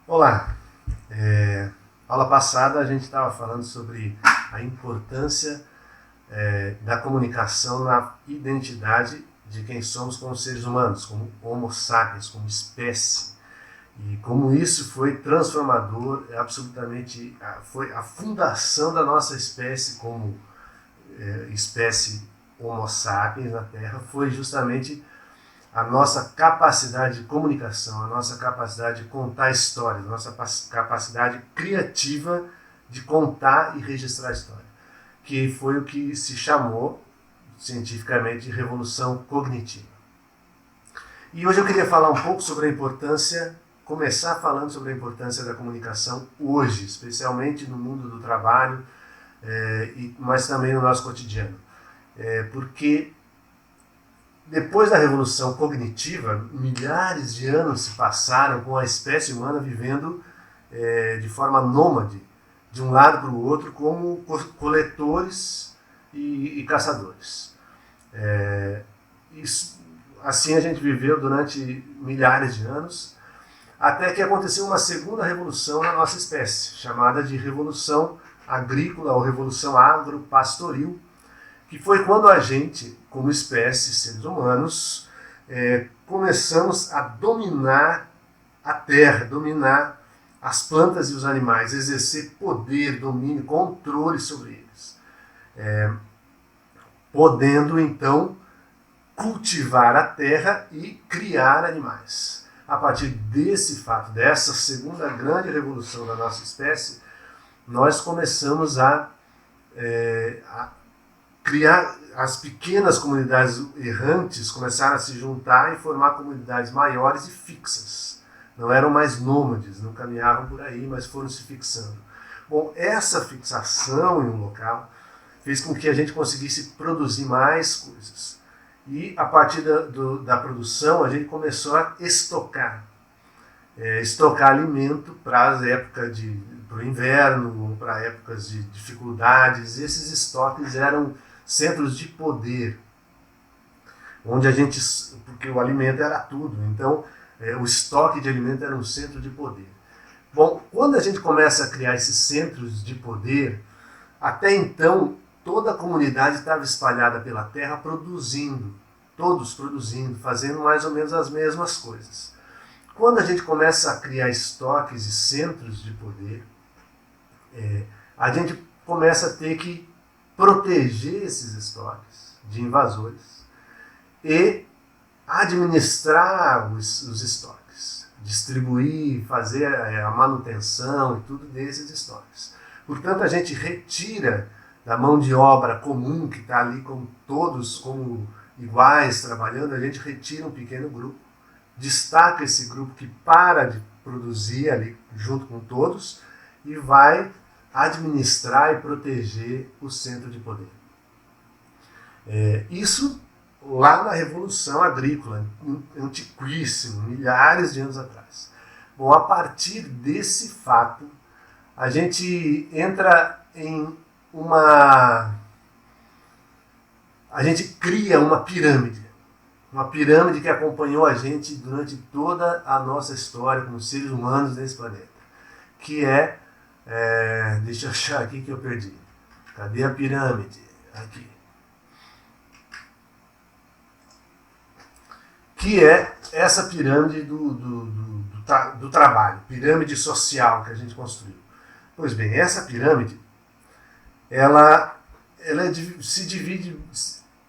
Olá! Aula passada a gente estava falando sobre a importância da comunicação na identidade de quem somos como seres humanos, como Homo sapiens, como espécie. E como isso foi transformador, absolutamente foi a fundação da nossa espécie como espécie Homo sapiens na Terra, foi justamente a nossa capacidade de comunicação, a nossa capacidade de contar histórias, a nossa capacidade criativa de contar e registrar história, que foi o que se chamou cientificamente de revolução cognitiva. E hoje eu queria falar um pouco sobre a importância, começar falando sobre a importância da comunicação hoje, especialmente no mundo do trabalho, mas também no nosso cotidiano. Porque depois da revolução cognitiva, milhares de anos se passaram com a espécie humana vivendo de forma nômade, de um lado para o outro, como coletores e caçadores. Assim a gente viveu durante milhares de anos, até que aconteceu uma segunda revolução na nossa espécie, chamada de revolução agrícola ou revolução agropastoril, que foi quando a gente, como espécie, seres humanos, começamos a dominar a terra, dominar as plantas e os animais, exercer poder, domínio, controle sobre eles. Podendo, então, cultivar a terra e criar animais. A partir desse fato, dessa segunda grande revolução da nossa espécie, nós começamos a criar as pequenas comunidades errantes, começaram a se juntar e formar comunidades maiores e fixas. Não eram mais nômades, não caminhavam por aí, mas foram se fixando. Bom, essa fixação em um local fez com que a gente conseguisse produzir mais coisas. E a partir da produção a gente começou a estocar. Estocar alimento para as épocas para o inverno, para épocas de dificuldades. Esses estoques eram centros de poder, onde a gente, porque o alimento era tudo, então o estoque de alimento era um centro de poder. Bom, quando a gente começa a criar esses centros de poder, até então toda a comunidade estava espalhada pela terra produzindo, todos produzindo, fazendo mais ou menos as mesmas coisas. Quando a gente começa a criar estoques e centros de poder, a gente começa a ter que proteger esses estoques de invasores e administrar os estoques, distribuir, fazer a manutenção e tudo desses estoques. Portanto, a gente retira da mão de obra comum, que está ali com todos como iguais trabalhando, a gente retira um pequeno grupo, destaca esse grupo que para de produzir ali junto com todos e vai administrar e proteger o centro de poder. Isso lá na Revolução Agrícola, antiquíssimo, milhares de anos atrás. Bom, a partir desse fato, a gente entra em a gente cria uma pirâmide que acompanhou a gente durante toda a nossa história como seres humanos nesse planeta, que deixa eu achar aqui que eu perdi. Cadê a pirâmide? Aqui. Que é essa pirâmide do trabalho, pirâmide social que a gente construiu. Pois bem, essa pirâmide, ela se divide,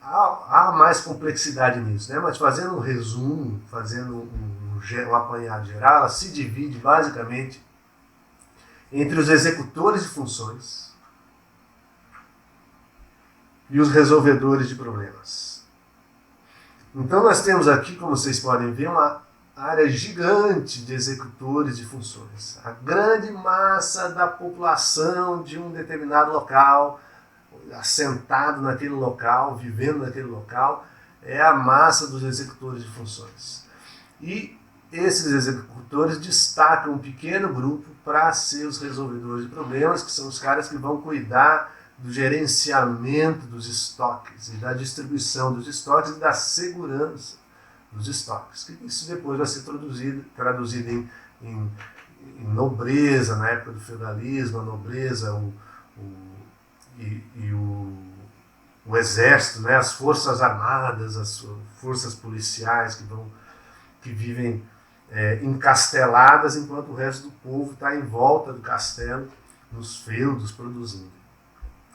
há mais complexidade nisso, né? Mas fazendo um resumo, fazendo um apanhado geral, ela se divide basicamente entre os executores de funções e os resolvedores de problemas. Então nós temos aqui, como vocês podem ver, uma área gigante de executores de funções. A grande massa da população de um determinado local, assentado naquele local, vivendo naquele local, é a massa dos executores de funções. E esses executores destacam um pequeno grupo para ser os resolvedores de problemas, que são os caras que vão cuidar do gerenciamento dos estoques e da distribuição dos estoques e da segurança dos estoques. Isso depois vai ser traduzido nobreza, na época do feudalismo, a nobreza, o exército, né, as forças armadas, as forças policiais que vivem encasteladas, enquanto o resto do povo está em volta do castelo, nos feudos, produzindo.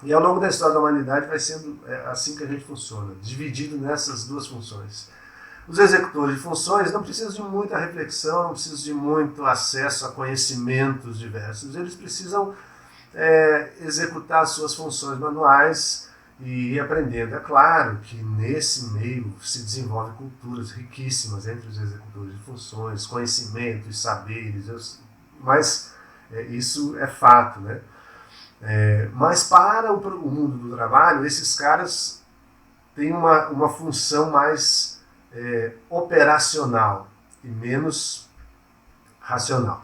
E ao longo da história da humanidade vai sendo assim que a gente funciona, dividido nessas duas funções. Os executores de funções não precisam de muita reflexão, não precisam de muito acesso a conhecimentos diversos. Eles precisam executar as suas funções manuais e ir aprendendo. É claro que nesse meio se desenvolvem culturas riquíssimas entre os executores de funções, conhecimentos, saberes, mas isso é fato, né? Mas para o mundo do trabalho, esses caras têm uma função mais operacional e menos racional.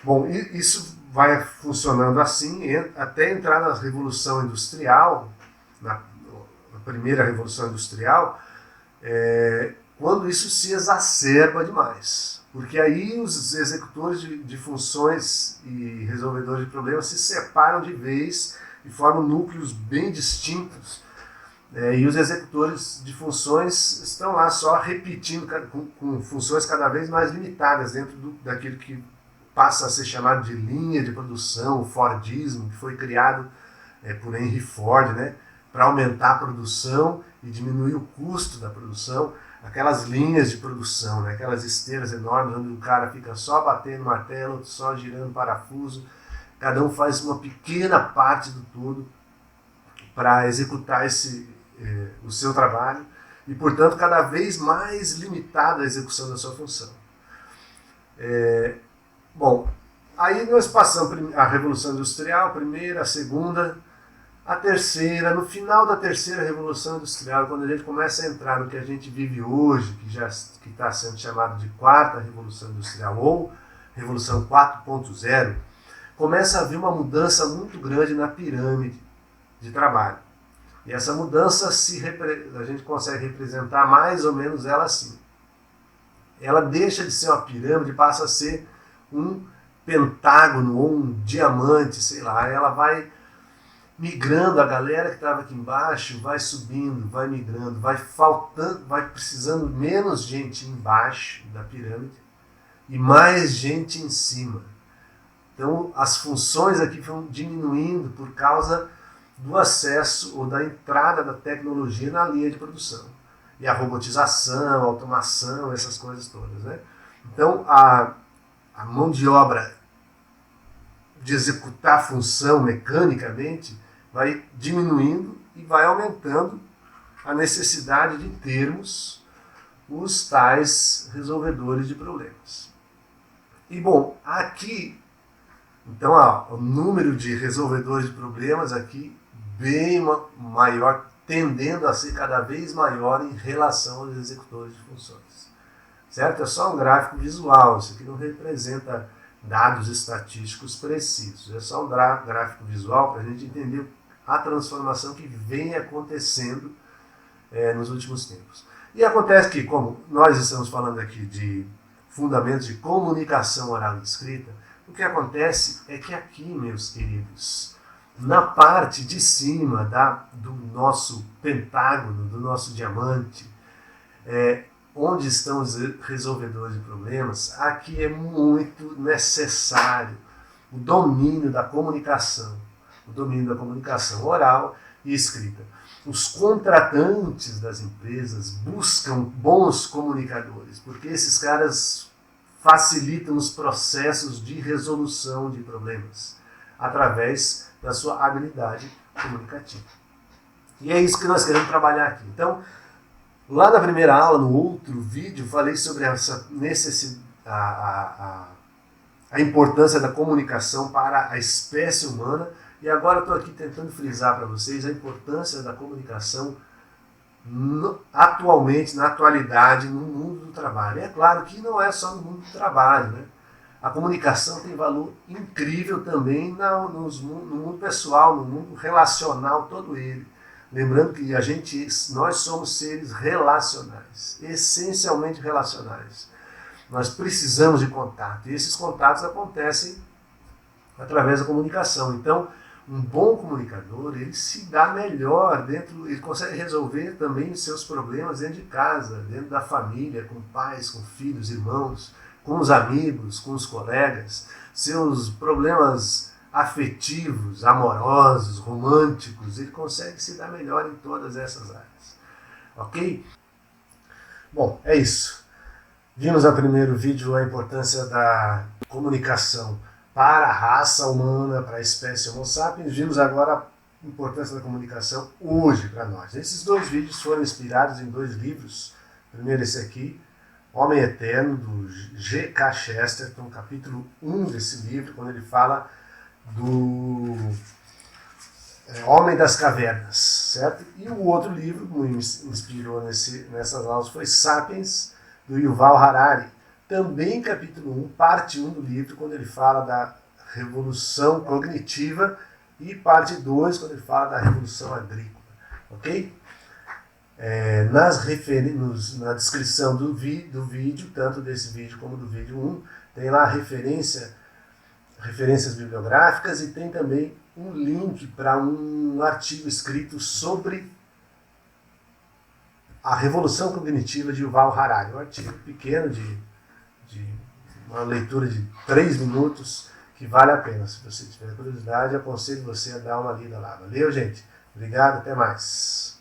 Bom, isso vai funcionando assim até entrar na Revolução Industrial, na primeira Revolução Industrial, quando isso se exacerba demais. Porque aí os executores de funções e resolvedores de problemas se separam de vez e formam núcleos bem distintos. E os executores de funções estão lá só repetindo com funções cada vez mais limitadas dentro daquilo que passa a ser chamado de linha de produção, o Fordismo, que foi criado por Henry Ford, né, para aumentar a produção e diminuir o custo da produção. Aquelas linhas de produção, né, aquelas esteiras enormes onde o cara fica só batendo martelo, só girando parafuso, cada um faz uma pequena parte do todo para executar o seu trabalho e, portanto, cada vez mais limitada a execução da sua função. Bom, aí nós passamos a Revolução Industrial, a primeira, a segunda, a terceira. No final da terceira Revolução Industrial, quando a gente começa a entrar no que a gente vive hoje, que está sendo chamado de quarta Revolução Industrial ou Revolução 4.0, começa a haver uma mudança muito grande na pirâmide de trabalho. E essa mudança a gente consegue representar mais ou menos ela assim. Ela deixa de ser uma pirâmide e passa a ser um pentágono ou um diamante, sei lá. Ela vai migrando, a galera que estava aqui embaixo vai subindo, vai migrando, vai precisando menos gente embaixo da pirâmide e mais gente em cima. Então as funções aqui vão diminuindo por causa do acesso ou da entrada da tecnologia na linha de produção. E a robotização, a automação, essas coisas todas, né? Então a mão de obra de executar a função mecanicamente vai diminuindo e vai aumentando a necessidade de termos os tais resolvedores de problemas. E bom, aqui, então o número de resolvedores de problemas aqui bem maior, tendendo a ser cada vez maior em relação aos executores de funções. Certo? É só um gráfico visual, isso aqui não representa dados estatísticos precisos, é só um gráfico visual para a gente entender a transformação que vem acontecendo nos últimos tempos. E acontece que, como nós estamos falando aqui de fundamentos de comunicação oral e escrita, o que acontece é que aqui, meus queridos, na parte de cima do nosso pentágono, do nosso diamante, onde estão os resolvedores de problemas, aqui é muito necessário o domínio da comunicação oral e escrita. Os contratantes das empresas buscam bons comunicadores, porque esses caras facilitam os processos de resolução de problemas através da sua habilidade comunicativa. E é isso que nós queremos trabalhar aqui. Então, lá na primeira aula, no outro vídeo, falei sobre essa necessidade, a importância da comunicação para a espécie humana, e agora estou aqui tentando frisar para vocês a importância da comunicação atualmente, na atualidade, no mundo do trabalho. É claro que não é só no mundo do trabalho, né? A comunicação tem valor incrível também no mundo pessoal, no mundo relacional todo ele. Lembrando que nós somos seres relacionais, essencialmente relacionais. Nós precisamos de contato. E esses contatos acontecem através da comunicação. Então, um bom comunicador, ele se dá melhor dentro, ele consegue resolver também os seus problemas dentro de casa, dentro da família, com pais, com filhos, irmãos, com os amigos, com os colegas, seus problemas afetivos, amorosos, românticos, ele consegue se dar melhor em todas essas áreas. Ok? Bom, é isso. Vimos no primeiro vídeo a importância da comunicação para a raça humana, para a espécie Homo sapiens. Vimos agora a importância da comunicação hoje para nós. Esses dois vídeos foram inspirados em dois livros. Primeiro esse aqui, Homem Eterno, do G.K. Chesterton, capítulo 1 desse livro, quando ele fala do Homem das Cavernas, certo? E o outro livro que me inspirou nessas aulas foi Sapiens, do Yuval Harari, também capítulo 1, parte 1 do livro, quando ele fala da revolução cognitiva, e parte 2, quando ele fala da revolução agrícola. Ok? Na descrição do vídeo, tanto desse vídeo como do vídeo 1, tem lá referências bibliográficas e tem também um link para um artigo escrito sobre a revolução cognitiva de Yuval Harari. Um artigo pequeno de uma leitura de 3 minutos que vale a pena. Se você tiver curiosidade, aconselho você a dar uma lida lá. Valeu, gente? Obrigado, até mais.